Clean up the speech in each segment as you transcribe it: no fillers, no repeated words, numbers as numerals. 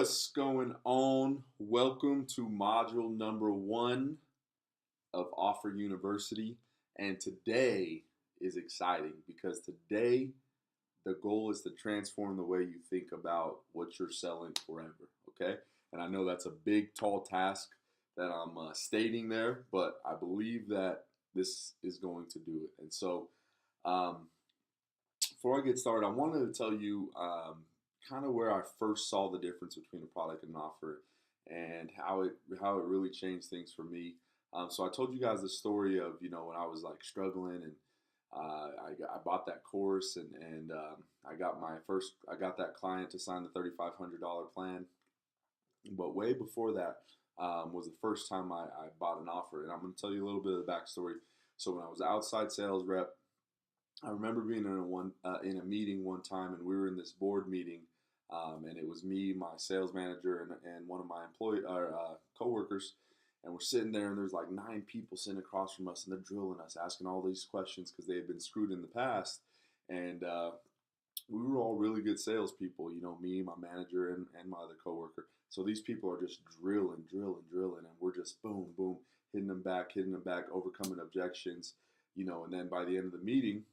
What's going on? Welcome to module number 1 of Offer University. And today is exciting because today the goal is to transform the way you think about what you're selling forever. Okay. And I know that's a big, tall task that I'm stating there, but I believe that this is going to do it. And so, um, before I get started, I wanted to tell you kind of where I first saw the difference between a product and an offer, and how it really changed things for me. So I told you guys the story of when I was like struggling, and I bought that course, and I got that client to sign the $3,500 plan. But way before that was the first time I bought an offer, and I'm going to tell you a little bit of the backstory. So when I was outside sales rep, I remember being in a meeting one time, and we were in this board meeting, and it was me, my sales manager, and one of my coworkers, and we're sitting there, and there's like 9 people sitting across from us, and they're drilling us, asking all these questions because they had been screwed in the past, and we were all really good salespeople, me, my manager, and my other coworker. So these people are just drilling, and we're just boom, boom, hitting them back, overcoming objections, and then by the end of the meeting,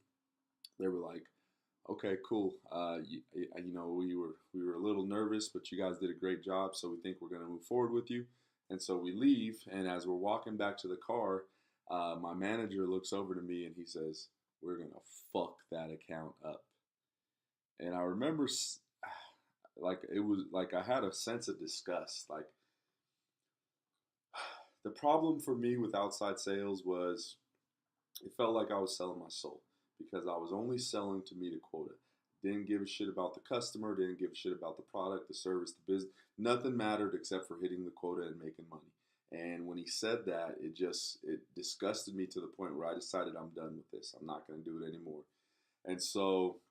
they were like, "Okay, cool. We were a little nervous, but you guys did a great job. So we think we're going to move forward with you." And so we leave, and as we're walking back to the car, my manager looks over to me and he says, "We're going to fuck that account up." And I remember, like it was like I had a sense of disgust. Like the problem for me with outside sales was it felt like I was selling my soul because I was only selling to meet a quota. Didn't give a shit about the customer, didn't give a shit about the product, the service, the business. Nothing mattered except for hitting the quota and making money. And when he said that, it disgusted me to the point where I decided I'm done with this. I'm not going to do it anymore. And so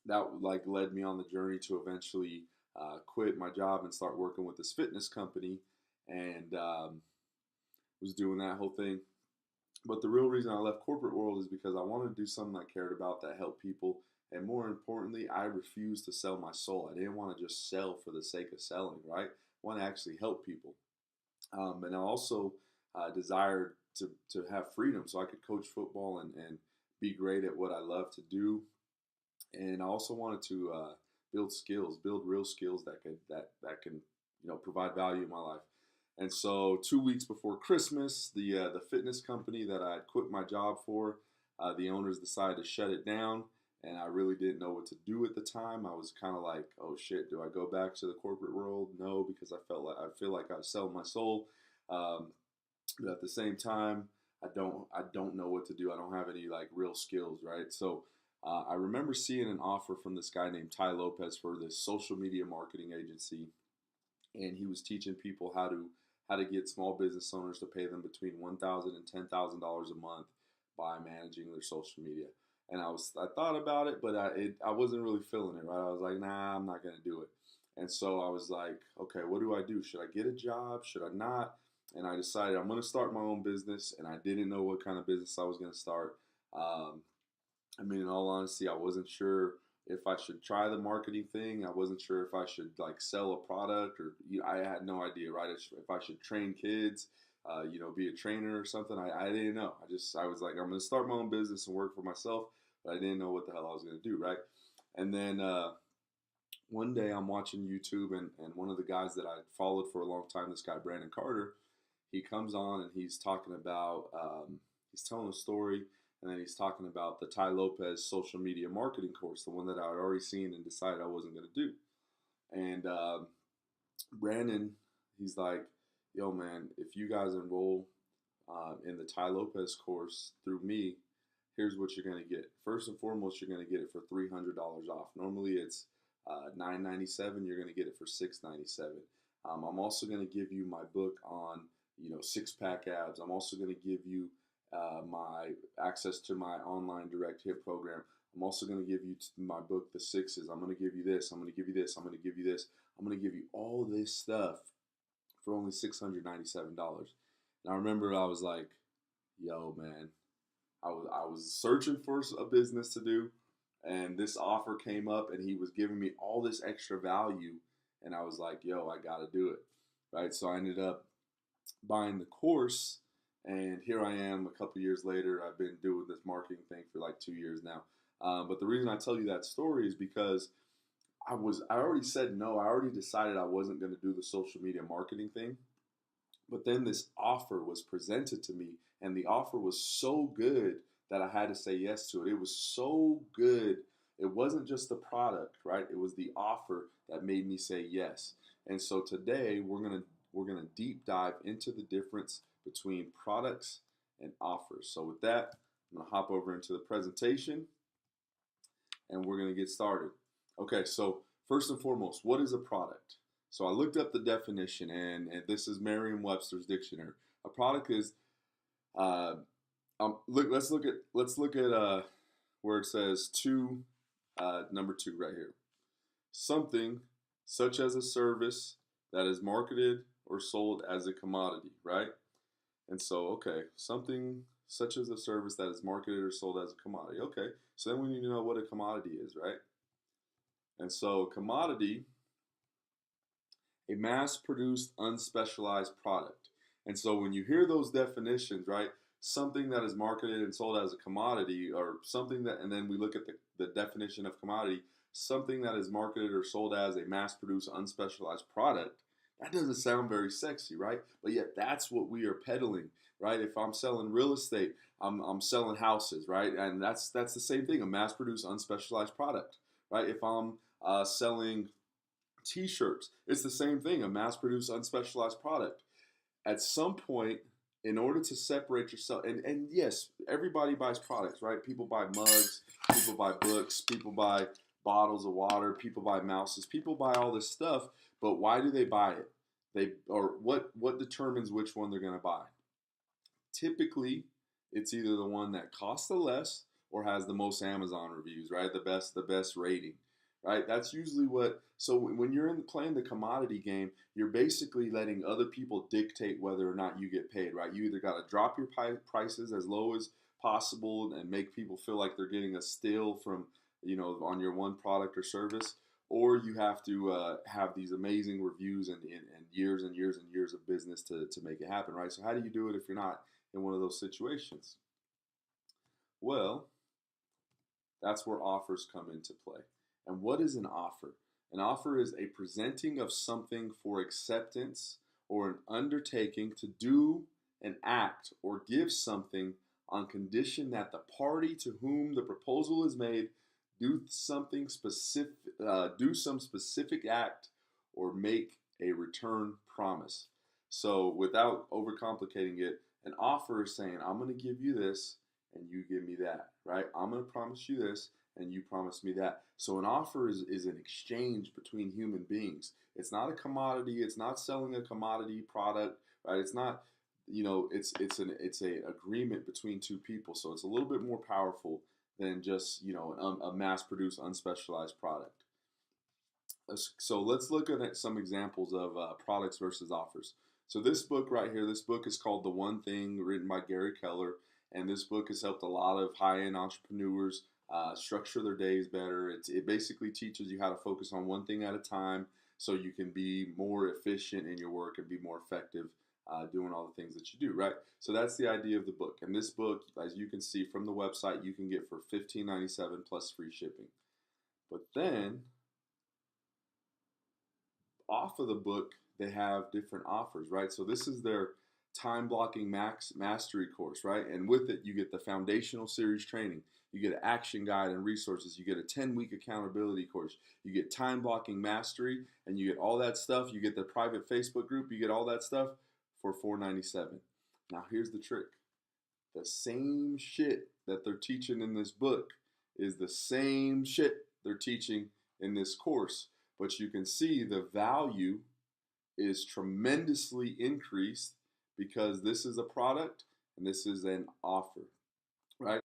that like led me on the journey to eventually quit my job and start working with this fitness company, and was doing that whole thing. But the real reason I left corporate world is because I wanted to do something I cared about that helped people. And more importantly, I refused to sell my soul. I didn't want to just sell for the sake of selling, right? I want to actually help people. And I also desired to have freedom so I could coach football and be great at what I love to do. And I also wanted to build real skills that can provide value in my life. And so 2 weeks before Christmas, the fitness company that I had quit my job for, the owners decided to shut it down, and I really didn't know what to do at the time. I was kind of like, oh shit, do I go back to the corporate world? No, because I feel like I was selling my soul, but at the same time, I don't know what to do. I don't have any like real skills, right? So I remember seeing an offer from this guy named Tai Lopez for this social media marketing agency, and he was teaching people how to get small business owners to pay them between $1,000 and $10,000 a month by managing their social media. And I thought about it, but I wasn't really feeling it, right? I was like, nah, I'm not gonna do it. And so I was like, okay, what do I do? Should I get a job? Should I not? And I decided I'm gonna start my own business, and I didn't know what kind of business I was gonna start. Um, I mean, in all honesty, I wasn't sure if I should try the marketing thing. I wasn't sure if I should like sell a product, or I had no idea, right? If I should train kids, be a trainer or something. I didn't know. I was like, I'm going to start my own business and work for myself, but I didn't know what the hell I was going to do, right? And then one day I'm watching YouTube, and one of the guys that I followed for a long time, this guy Brandon Carter, he comes on and he's talking about he's telling a story, and then he's talking about the Tai Lopez social media marketing course, the one that I had already seen and decided I wasn't going to do. And Brandon, he's like, "Yo, man, if you guys enroll in the Tai Lopez course through me, here's what you're going to get. First and foremost, you're going to get it for $300 off. Normally it's $997. You're going to get it for $697. I'm also going to give you my book on six pack abs. I'm also going to give you my access to my online direct hit program. I'm also going to give you my book, The Sixes. I'm going to give you this. I'm going to give you this. I'm going to give you this. I'm going to give you all this stuff for only $697. And I remember I was like, yo, man, I was searching for a business to do, and this offer came up, and he was giving me all this extra value, and I was like, yo, I got to do it, right? So I ended up buying the course, and here I am a couple years later. I've been doing this marketing thing for like 2 years now. But the reason I tell you that story is because I already said no. I already decided I wasn't going to do the social media marketing thing. But then this offer was presented to me, and the offer was so good that I had to say yes to it. It was so good. It wasn't just the product, right? It was the offer that made me say yes. And so today we're gonna deep dive into the difference between products and offers. So with that, I'm gonna hop over into the presentation, and we're gonna get started. Okay, so first and foremost, what is a product? So I looked up the definition, and this is Merriam-Webster's dictionary. A product is uh, let's look at where it says number two right here. Something such as a service that is marketed or sold as a commodity, right? And so, okay, something such as a service that is marketed or sold as a commodity. Okay, so then we need to know what a commodity is, right? And so, commodity, a mass-produced, unspecialized product. And so when you hear those definitions, right, something that is marketed and sold as a commodity, or something that, and then we look at the definition of commodity, something that is marketed or sold as a mass-produced, unspecialized product, that doesn't sound very sexy, right? But yet that's what we are peddling, right? If I'm selling real estate, I'm selling houses, right? And that's the same thing, a mass-produced, unspecialized product, right? If I'm selling t-shirts, it's the same thing, a mass-produced, unspecialized product. At some point, in order to separate yourself, and yes, everybody buys products, right? People buy mugs, people buy books, people buy bottles of water, people buy mouses, people buy all this stuff, but why do they buy it? What determines which one they're going to buy? Typically, it's either the one that costs the less or has the most Amazon reviews, right? The best rating, right? That's usually what. So when you're playing the commodity game, you're basically letting other people dictate whether or not you get paid, right? You either got to drop your prices as low as possible and make people feel like they're getting a steal from, on your one product or service, or you have to have these amazing reviews and years and years and years of business to make it happen, right? So how do you do it if you're not in one of those situations? Well, that's where offers come into play. And what is an offer? An offer is a presenting of something for acceptance or an undertaking to do an act or give something on condition that the party to whom the proposal is made do some specific act or make a return promise. So without overcomplicating it, an offer is saying, I'm going to give you this and you give me that, right? I'm going to promise you this and you promise me that. So an offer is an exchange between human beings. It's not a commodity. It's not selling a commodity product, right? It's not, it's a agreement between two people. So it's a little bit more powerful than just, a mass-produced, unspecialized product. So let's look at some examples of products versus offers. So this book right here, this book is called The One Thing, written by Gary Keller. And this book has helped a lot of high-end entrepreneurs structure their days better. It basically teaches you how to focus on one thing at a time so you can be more efficient in your work and be more effective doing all the things that you do, right? So that's the idea of the book. And this book, as you can see from the website, you can get for $15.97 plus free shipping. But then, off of the book, they have different offers, right? So this is their time blocking mastery course, right? And with it, you get the foundational series training. You get an action guide and resources. You get a 10-week accountability course. You get time blocking mastery, and you get all that stuff. You get the private Facebook group. You get all that stuff for $4.97. Now, here's the trick. The same shit that they're teaching in this book is the same shit they're teaching in this course. But you can see the value is tremendously increased because this is a product and this is an offer, right?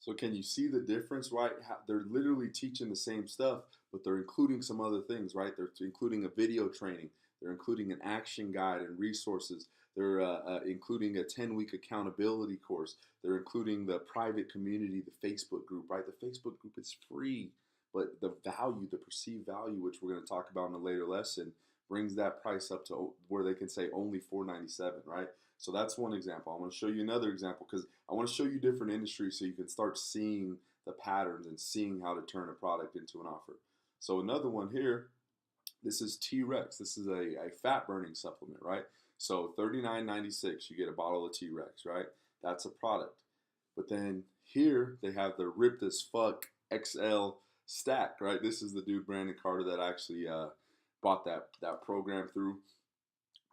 So can you see the difference, right? They're literally teaching the same stuff, but they're including some other things, right? They're including a video training. They're including an action guide and resources. They're including a 10-week accountability course. They're including the private community, the Facebook group, right? The Facebook group is free, but the value, the perceived value, which we're going to talk about in a later lesson, brings that price up to where they can say only $4.97, right? So that's one example. I'm going to show you another example because I want to show you different industries so you can start seeing the patterns and seeing how to turn a product into an offer. So another one here, this is T-Rex. This is a fat burning supplement, right? So $39.96, you get a bottle of T-Rex, right? That's a product. But then here they have the ripped as fuck XL stack, right? This is the dude Brandon Carter that actually bought that program through.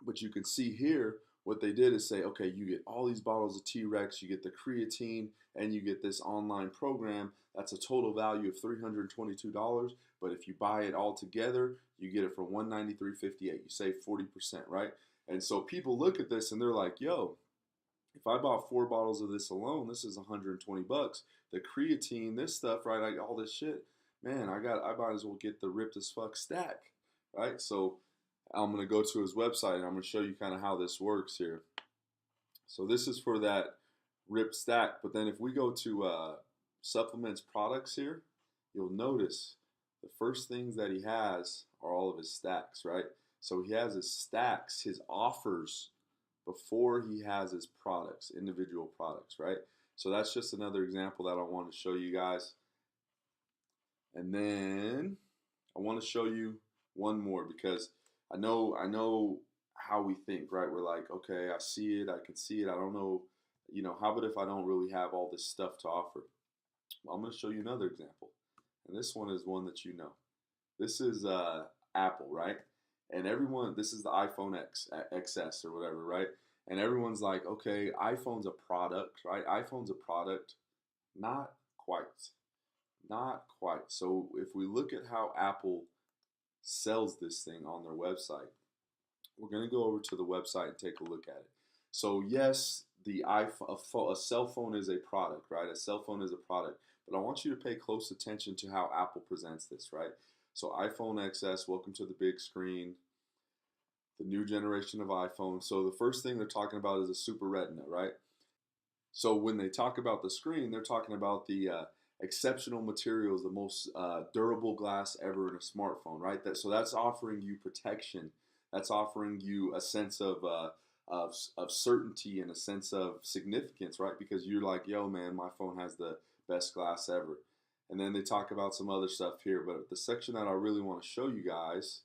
But you can see here what they did is say, okay, you get all these bottles of T-Rex, you get the creatine, and you get this online program. That's a total value of $322. But if you buy it all together, you get it for $193.58. You save 40%, right? And so people look at this and they're like, yo, if I bought 4 bottles of this alone, this is 120 bucks. The creatine, this stuff, right? All this shit, man, I might as well get the ripped as fuck stack, right? So I'm going to go to his website and I'm going to show you kind of how this works here. So this is for that ripped stack. But then if we go to supplements products here, you'll notice the first things that he has are all of his stacks, right? So he has his stacks, his offers, before he has his products, individual products, right? So that's just another example that I want to show you guys. And then I want to show you one more because I know how we think, right? We're like, okay, I see it, I can see it. I don't know, how about if I don't really have all this stuff to offer? Well, I'm going to show you another example. And this one is one that you know. This is Apple, right? And this is the iPhone XS or whatever, right? And everyone's like, okay, iPhone's a product, right? iPhone's a product. Not quite. Not quite. So if we look at how Apple sells this thing on their website, we're going to go over to the website and take a look at it. So yes, the iPhone, a cell phone is a product, right? A cell phone is a product. But I want you to pay close attention to how Apple presents this, right? So iPhone XS, welcome to the big screen, the new generation of iPhone. So the first thing they're talking about is a Super Retina, right? So when they talk about the screen, they're talking about the exceptional materials, the most durable glass ever in a smartphone, right? So that's offering you protection. That's offering you a sense of certainty and a sense of significance, right? Because you're like, yo, man, my phone has the best glass ever. And then they talk about some other stuff here, but the section that I really want to show you guys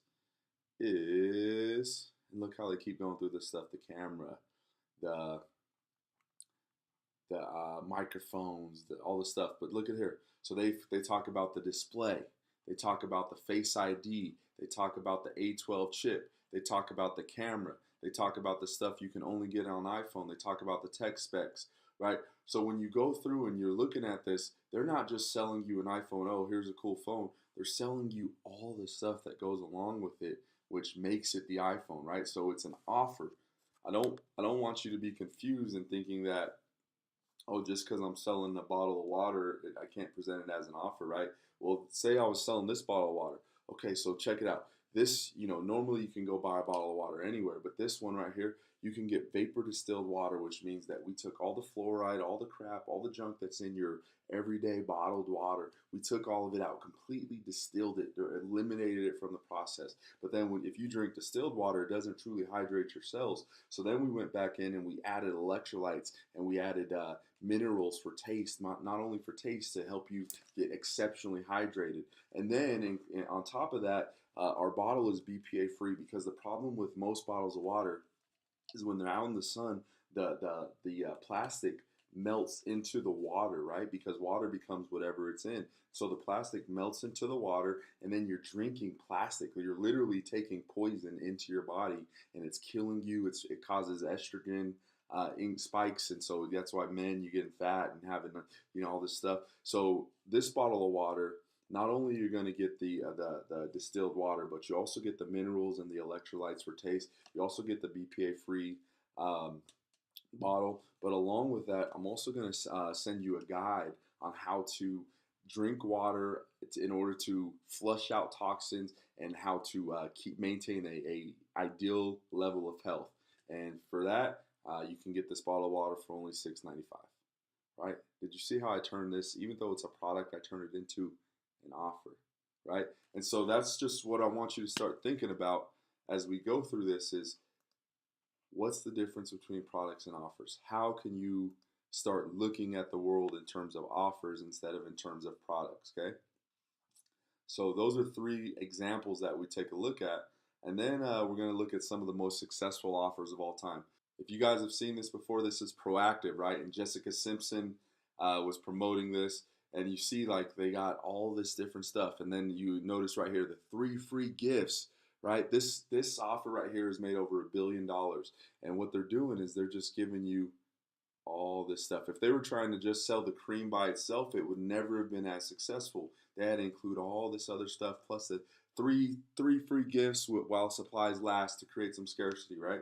is, and look how they keep going through this stuff, the camera, the microphones, all the stuff. But look at here. So they talk about the display. They talk about the Face ID. They talk about the A12 chip. They talk about the camera. They talk about the stuff you can only get on iPhone. They talk about the tech specs, right? So when you go through and you're looking at this, they're not just selling you an iPhone, oh, here's a cool phone. They're selling you all the stuff that goes along with it, which makes it the iPhone, right? So it's an offer. I don't want you to be confused and thinking that, oh, just because I'm selling a bottle of water, I can't present it as an offer, right? Well, say I was selling this bottle of water. Okay, so check it out. This, normally you can go buy a bottle of water anywhere, but this one right here, you can get vapor distilled water, which means that we took all the fluoride, all the crap, all the junk that's in your everyday bottled water. We took all of it out, completely distilled it, or eliminated it from the process. But then if you drink distilled water, it doesn't truly hydrate your cells. So then we went back in and we added electrolytes and we added minerals for taste, not only for taste, to help you get exceptionally hydrated. And then on top of that, our bottle is BPA free, because the problem with most bottles of water is when they're out in the sun, the plastic melts into the water, right? Because water becomes whatever it's in. So the plastic melts into the water, and then you're drinking plastic. You're literally taking poison into your body, and it's killing you. It causes estrogen spikes, and so that's why men, you getting fat and having all this stuff. So this bottle of water, not only you're going to get the distilled water, but you also get the minerals and the electrolytes for taste. You also get the BPA-free bottle. But along with that, I'm also going to send you a guide on how to drink water in order to flush out toxins and how to maintain a ideal level of health. And for that, you can get this bottle of water for only $6.95. Right? Did you see how I turned this? Even though it's a product, I turned it into an offer. right? And so that's just what I want you to start thinking about as we go through this is what's the difference between products and offers? How can you start looking at the world in terms of offers instead of in terms of products, okay? So those are three examples that we take a look at. And then we're going to look at some of the most successful offers of all time. If you guys have seen this before, this is Proactiv, right? And Jessica Simpson was promoting this. And you see like they got all this different stuff. And then you notice right here the 3 free gifts, right? This offer right here has made over $1 billion. And what they're doing is they're just giving you all this stuff. If they were trying to just sell the cream by itself, it would never have been as successful. They had to include all this other stuff plus the three free gifts while supplies last to create some scarcity, right?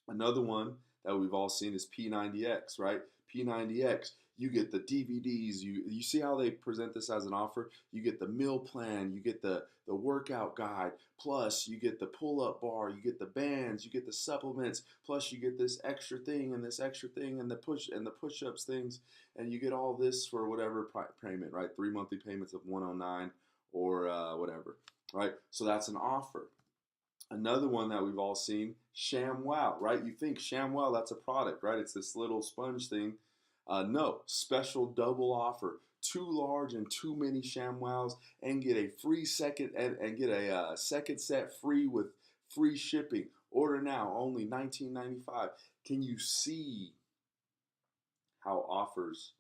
Another one that we've all seen is P90X, right? P90X, you get the DVDs. You see how they present this as an offer? You get the meal plan, you get the workout guide, plus you get the pull-up bar, you get the bands, you get the supplements, plus you get this extra thing and this extra thing and the push-ups things, and you get all this for whatever payment, right? 3 monthly payments of 109 or whatever, right? So that's an offer. Another one that we've all seen, ShamWow, right? You think ShamWow, that's a product, right? It's this little sponge thing. No, special double offer. 2 large and 2 mini ShamWows and get a free second and get a second set free with free shipping. Order now, only $19.95. Can you see how offers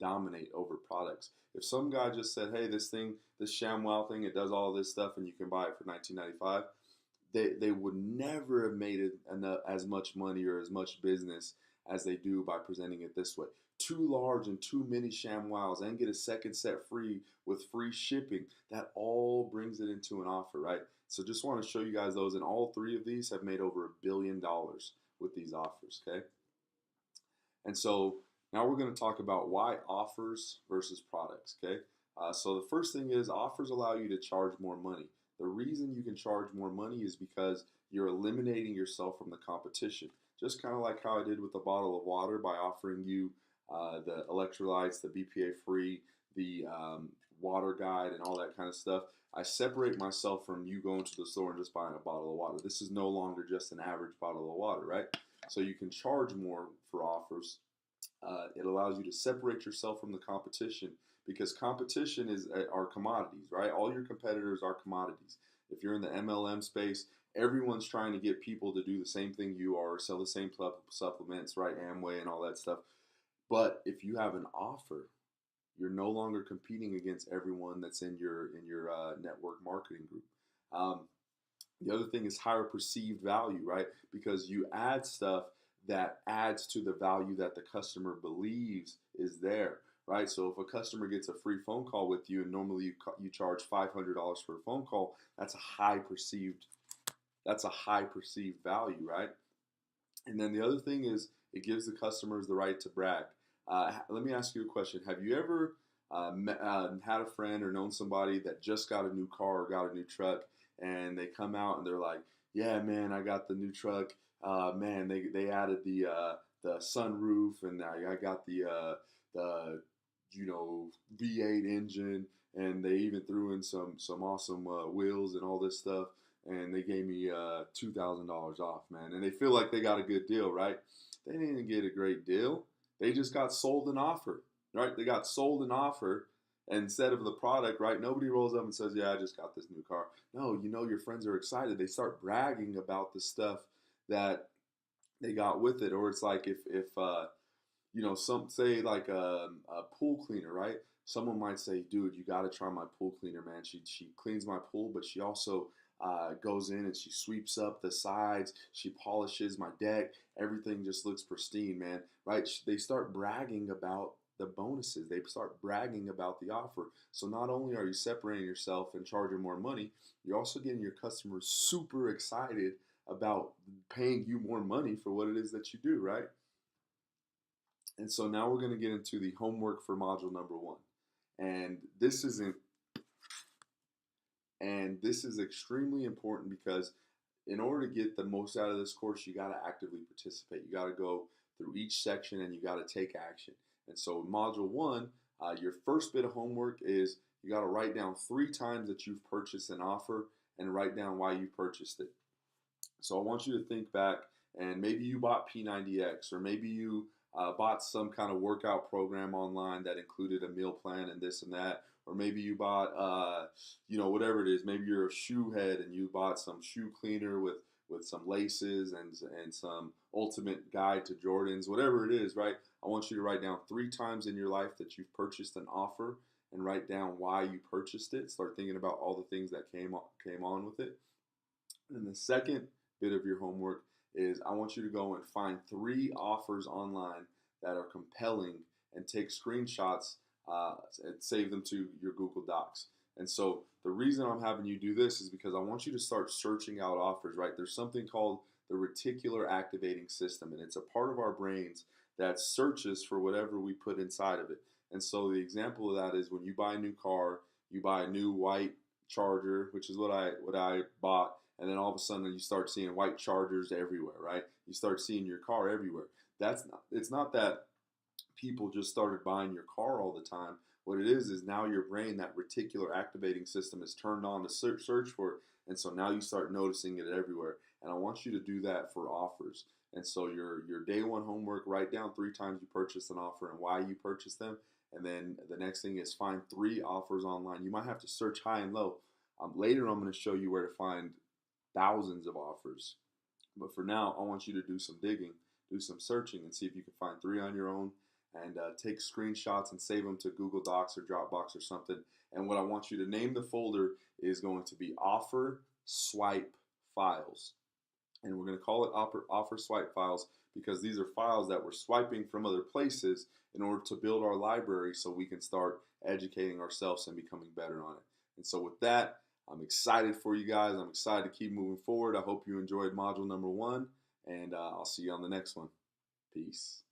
dominate over products? If some guy just said, hey, this ShamWow thing, it does all this stuff and you can buy it for $19.95, they would never have made it as much money or as much business as they do by presenting it this way. 2 large and 2 mini ShamWows and get a second set free with free shipping. That all brings it into an offer, right? So just want to show you guys those, and all 3 of these have made over $1 billion with these offers, okay? And so now we're going to talk about why offers versus products, okay? So the first thing is offers allow you to charge more money. The reason you can charge more money is because you're eliminating yourself from the competition. Just kind of like how I did with the bottle of water by offering you the electrolytes, the BPA free, the water guide, and all that kind of stuff. I separate myself from you going to the store and just buying a bottle of water. This is no longer just an average bottle of water, right? So you can charge more for offers. It allows you to separate yourself from the competition because competition are commodities, right? All your competitors are commodities. If you're in the MLM space, everyone's trying to get people to do the same thing you are, sell the same supplements, right? Amway and all that stuff. But if you have an offer, you're no longer competing against everyone that's in your network marketing group. The other thing is higher perceived value, right? Because you add stuff that adds to the value that the customer believes is there, right? So if a customer gets a free phone call with you, and normally you charge $500 for a phone call, that's a high perceived value, right? And then the other thing is it gives the customers the right to brag. Let me ask you a question. Have you ever had a friend or known somebody that just got a new car or got a new truck, and they come out and they're like, yeah, man, I got the new truck. Man, they added the sunroof, and I got the V8 engine, and they even threw in some awesome wheels and all this stuff, and they gave me $2,000 off, man. And they feel like they got a good deal, right? They didn't get a great deal. They just got sold an offer, right? They got sold an offer instead of the product, right? Nobody rolls up and says, yeah, I just got this new car. No, your friends are excited. They start bragging about the stuff that they got with it. Or it's like if some say like a pool cleaner, right? Someone might say, dude, you got to try my pool cleaner, man. She cleans my pool, but she also goes in and she sweeps up the sides. She polishes my deck. Everything just looks pristine, man, right? They start bragging about the bonuses. They start bragging about the offer. So not only are you separating yourself and charging more money, you're also getting your customers super excited about paying you more money for what it is that you do, right? And so now we're going to get into the homework for module number 1. And this is extremely important because in order to get the most out of this course, you got to actively participate. You got to go through each section and you got to take action. And so in module 1, your first bit of homework is You got to write down 3 times that you've purchased an offer and write down why you purchased it. So I want you to think back, and maybe you bought P90X, or maybe you bought some kind of workout program online that included a meal plan and this and that, or maybe you bought, whatever it is. Maybe you're a shoe head and you bought some shoe cleaner with some laces and some ultimate guide to Jordans, whatever it is, right? I want you to write down 3 times in your life that you've purchased an offer and write down why you purchased it. Start thinking about all the things that came on with it. And the second bit of your homework is I want you to go and find 3 offers online that are compelling and take screenshots and save them to your Google Docs. And so the reason I'm having you do this is because I want you to start searching out offers, right? There's something called the reticular activating system, and it's a part of our brains that searches for whatever we put inside of it. And so the example of that is when you buy a new car, you buy a new white Charger, which is what I bought, and then all of a sudden you start seeing white Chargers everywhere, right? You start seeing your car everywhere. It's not that people just started buying your car all the time. What it is now your brain, that reticular activating system, is turned on to search for it, and so now you start noticing it everywhere. And I want you to do that for offers. And so your day one homework, write down 3 times you purchased an offer and why you purchased them. And then the next thing is find 3 offers online. You might have to search high and low. Later, I'm going to show you where to find thousands of offers. But for now, I want you to do some digging, do some searching, and see if you can find 3 on your own, and take screenshots and save them to Google Docs or Dropbox or something. And what I want you to name the folder is going to be Offer Swipe Files. And we're going to call it offer Swipe Files because these are files that we're swiping from other places in order to build our library so we can start educating ourselves and becoming better on it. And so with that, I'm excited for you guys. I'm excited to keep moving forward. I hope you enjoyed module number 1, and I'll see you on the next one. Peace.